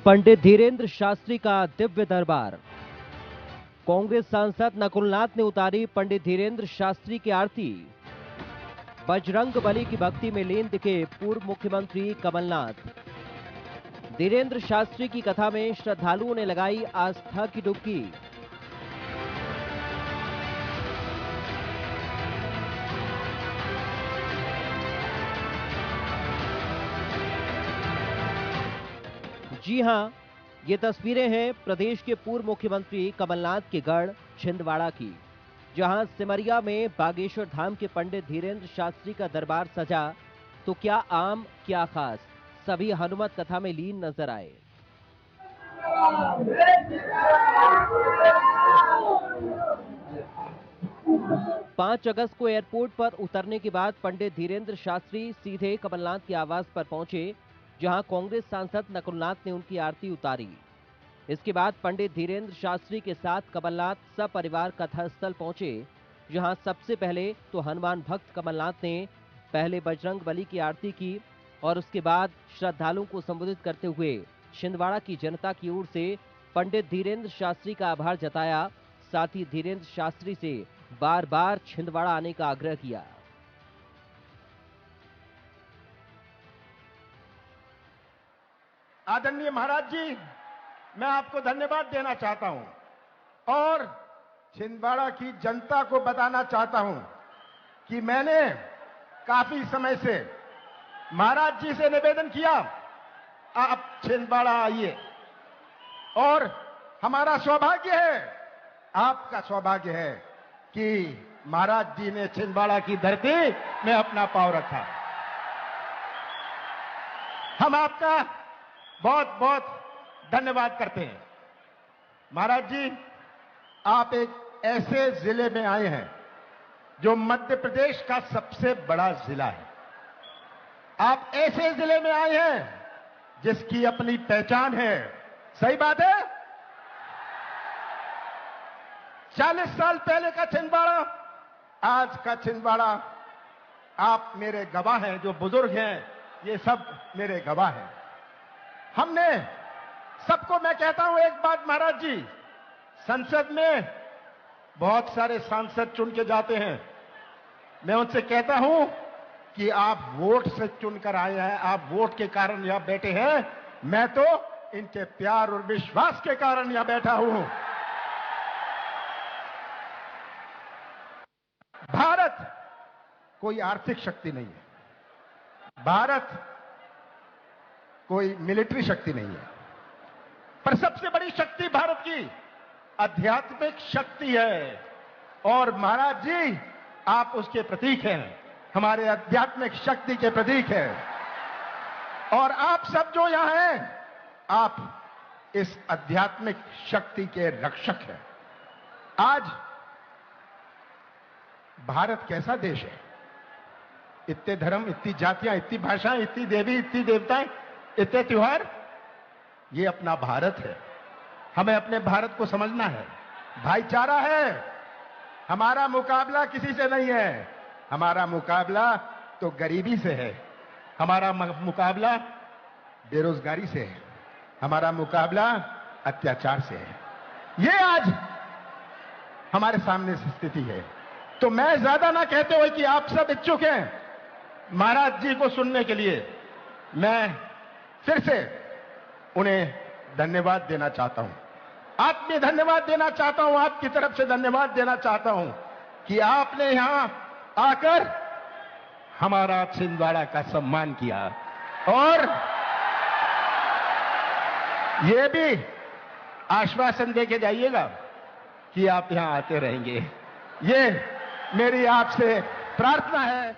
पंडित धीरेन्द्र शास्त्री का दिव्य दरबार। कांग्रेस सांसद नकुलनाथ ने उतारी पंडित धीरेन्द्र शास्त्री की आरती। बजरंगबली की भक्ति में लीन दिखे पूर्व मुख्यमंत्री कमलनाथ। धीरेन्द्र शास्त्री की कथा में श्रद्धालुओं ने लगाई आस्था की डुबकी। जी हां, ये तस्वीरें हैं प्रदेश के पूर्व मुख्यमंत्री कमलनाथ के गढ़ छिंदवाड़ा की, जहां सिमरिया में बागेश्वर धाम के पंडित धीरेन्द्र शास्त्री का दरबार सजा तो क्या आम क्या खास, सभी हनुमत कथा में लीन नजर आए। पांच अगस्त को एयरपोर्ट पर उतरने के बाद पंडित धीरेन्द्र शास्त्री सीधे कमलनाथ के आवास पर पहुंचे, जहां कांग्रेस सांसद नकुलनाथ ने उनकी आरती उतारी। इसके बाद पंडित धीरेन्द्र शास्त्री के साथ कमलनाथ सपरिवार कथा स्थल पहुंचे, जहां सबसे पहले तो हनुमान भक्त कमलनाथ ने पहले बजरंगबली की आरती की और उसके बाद श्रद्धालुओं को संबोधित करते हुए छिंदवाड़ा की जनता की ओर से पंडित धीरेन्द्र शास्त्री का आभार जताया। साथ ही धीरेन्द्र शास्त्री से बार बार छिंदवाड़ा आने का आग्रह किया। आदरणीय महाराज जी, मैं आपको धन्यवाद देना चाहता हूं और छिंदवाड़ा की जनता को बताना चाहता हूं कि मैंने काफी समय से महाराज जी से निवेदन किया, आप छिंदवाड़ा आइए और हमारा सौभाग्य है, आपका सौभाग्य है कि महाराज जी ने छिंदवाड़ा की धरती में अपना पांव रखा। हम आपका बहुत बहुत धन्यवाद करते हैं। महाराज जी, आप एक ऐसे जिले में आए हैं जो मध्य प्रदेश का सबसे बड़ा जिला है। आप ऐसे जिले में आए हैं जिसकी अपनी पहचान है। सही बात है। 40 साल पहले का छिंदवाड़ा, आज का छिंदवाड़ा, आप मेरे गवाह हैं। जो बुजुर्ग हैं ये सब मेरे गवाह हैं। हमने सबको मैं कहता हूं एक बात महाराज जी, संसद में बहुत सारे सांसद चुन के जाते हैं। मैं उनसे कहता हूं कि आप वोट से चुनकर आए हैं, आप वोट के कारण यहां बैठे हैं। मैं तो इनके प्यार और विश्वास के कारण यहां बैठा हूं। भारत कोई आर्थिक शक्ति नहीं है, भारत कोई मिलिट्री शक्ति नहीं है, पर सबसे बड़ी शक्ति भारत की आध्यात्मिक शक्ति है। और महाराज जी, आप उसके प्रतीक हैं, हमारे आध्यात्मिक शक्ति के प्रतीक हैं। और आप सब जो यहां हैं, आप इस आध्यात्मिक शक्ति के रक्षक हैं। आज भारत कैसा देश है? इतने धर्म, इतनी जातियां, इतनी भाषाएं, इतनी देवी, इतनी देवताएं, इतने त्योहार, ये अपना भारत है। हमें अपने भारत को समझना है। भाईचारा है, हमारा मुकाबला किसी से नहीं है। हमारा मुकाबला तो गरीबी से है, हमारा मुकाबला बेरोजगारी से है, हमारा मुकाबला अत्याचार से है। ये आज हमारे सामने स्थिति है। तो मैं ज्यादा ना कहते हुए कि आप सब इच्छुक हैं महाराज जी को सुनने के लिए, मैं फिर से उन्हें धन्यवाद देना चाहता हूं, आत्मीय धन्यवाद देना चाहता हूं, आपकी तरफ से धन्यवाद देना चाहता हूं कि आपने यहां आकर हमारा छिंदवाड़ा का सम्मान किया। और यह भी आश्वासन देके जाइएगा कि आप यहां आते रहेंगे। ये मेरी आपसे प्रार्थना है।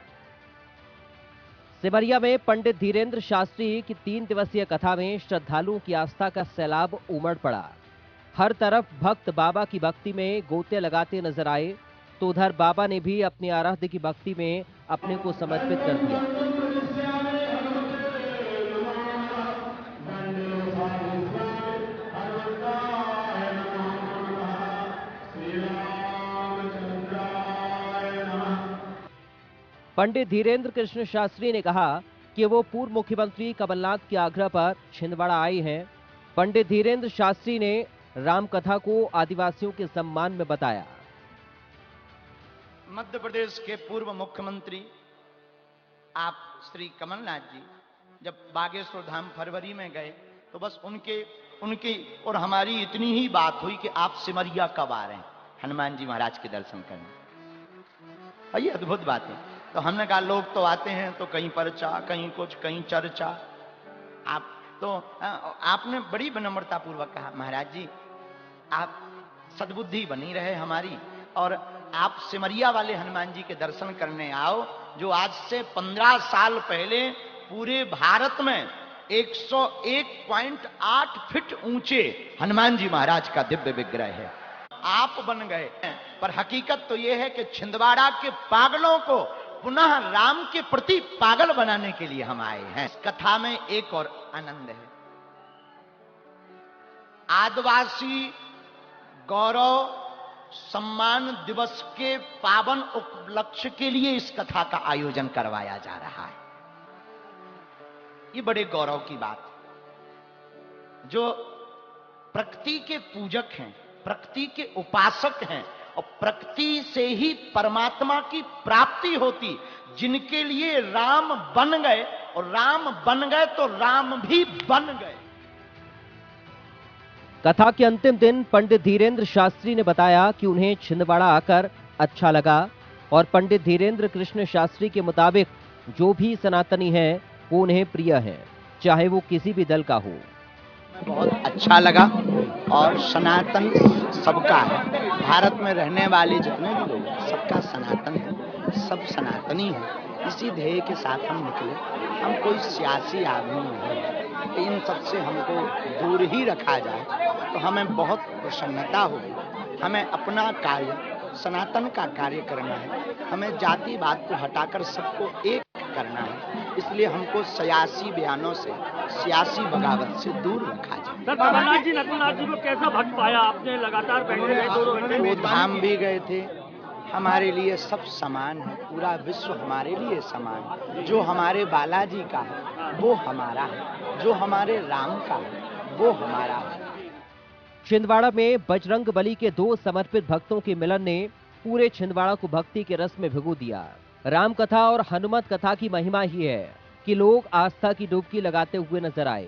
सिमरिया में पंडित धीरेन्द्र शास्त्री की 3 दिवसीय कथा में श्रद्धालुओं की आस्था का सैलाब उमड़ पड़ा। हर तरफ भक्त बाबा की भक्ति में गोते लगाते नजर आए, तो उधर बाबा ने भी अपनी आराध्य की भक्ति में अपने को समर्पित कर दिया। पंडित धीरेन्द्र कृष्ण शास्त्री ने कहा कि वो पूर्व मुख्यमंत्री कमलनाथ के आग्रह पर छिंदवाड़ा आए हैं पंडित धीरेन्द्र शास्त्री ने रामकथा को आदिवासियों के सम्मान में बताया। मध्य प्रदेश के पूर्व मुख्यमंत्री आप श्री कमलनाथ जी जब बागेश्वर धाम फरवरी में गए तो बस उनकी और हमारी इतनी ही बात हुई कि आप सिमरिया कब आ रहे हैं हनुमान जी महाराज के दर्शन करने। ये अद्भुत बात है। तो हमने कहा लोग तो आते हैं तो कहीं पर्चा, कहीं कुछ, कहीं चर्चा। आपने बड़ी विनम्रता पूर्वक कहा महाराज जी आप सद्बुद्धि बनी रहे हमारी, और आप सिमरिया वाले हनुमान जी के दर्शन करने आओ जो आज से 15 साल पहले पूरे भारत में 101.8 फीट ऊंचे हनुमान जी महाराज का दिव्य विग्रह है। आप बन गए, पर हकीकत तो यह है कि छिंदवाड़ा के पागलों को पुनः राम के प्रति पागल बनाने के लिए हम आए हैं। इस कथा में एक और आनंद है। आदिवासी गौरव सम्मान दिवस के पावन उपलक्ष्य के लिए इस कथा का आयोजन करवाया जा रहा है। ये बड़े गौरव की बात है। जो प्रकृति के पूजक हैं, प्रकृति के उपासक हैं और प्रकृति से ही परमात्मा की प्राप्ति होती, जिनके लिए राम बन गए, और राम बन गए तो राम भी बन गए। कथा के अंतिम दिन पंडित धीरेन्द्र शास्त्री ने बताया कि उन्हें छिंदवाड़ा आकर अच्छा लगा और पंडित धीरेन्द्र कृष्ण शास्त्री के मुताबिक जो भी सनातनी है वो उन्हें प्रिय है, चाहे वो किसी भी दल का हो। बहुत अच्छा लगा और सनातन सबका है। भारत में रहने वाले जितने भी लोग सबका सनातन है, सब सनातनी है। इसी ध्येय के साथ हम निकले। हम कोई सियासी आदमी नहीं है, इन सबसे हमको दूर ही रखा जाए तो हमें बहुत प्रसन्नता होगी। हमें अपना कार्य सनातन का कार्य करना है, हमें जातिवाद को हटाकर सबको एक करना है। इसलिए हमको सियासी बयानों से, सियासी बगावत से दूर रखा जाए। सर कमलनाथ जी नकुलनाथ जी को कैसा भक्त पाया आपने? लगातार बैठे रहे 2 घंटे, वो धाम भी गए थे। हमारे लिए सब समान है, पूरा विश्व हमारे लिए समान है। जो हमारे बालाजी का है वो हमारा है, जो हमारे राम का है वो हमारा है। छिंदवाड़ा में बजरंगबली के 2 समर्पित भक्तों के मिलन ने पूरे छिंदवाड़ा को भक्ति के रस में भिगो दिया। राम कथा और हनुमत कथा की महिमा ही है कि लोग आस्था की डुबकी लगाते हुए नजर आए।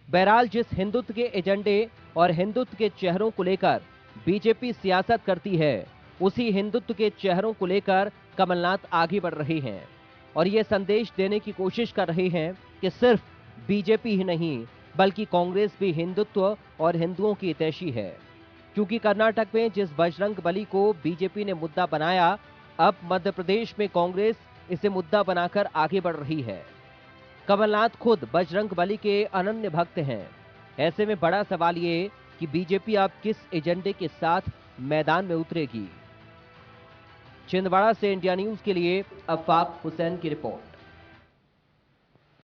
बहरहाल जिस हिंदुत्व के एजेंडे और हिंदुत्व के चेहरों को लेकर बीजेपी सियासत करती है, उसी हिंदुत्व के चेहरों को लेकर कमलनाथ आगे बढ़ रहे हैं और ये संदेश देने की कोशिश कर रहे हैं कि सिर्फ बीजेपी ही नहीं बल्कि कांग्रेस भी हिंदुत्व और हिंदुओं की हितैषी है। क्योंकि कर्नाटक में जिस बजरंगबली को बीजेपी ने मुद्दा बनाया, अब मध्य प्रदेश में कांग्रेस इसे मुद्दा बनाकर आगे बढ़ रही है। कमलनाथ खुद बजरंगबली के अनन्य भक्त हैं। ऐसे में बड़ा सवाल ये कि बीजेपी अब किस एजेंडे के साथ मैदान में उतरेगी। छिंदवाड़ा से इंडिया न्यूज के लिए अफाक हुसैन की रिपोर्ट।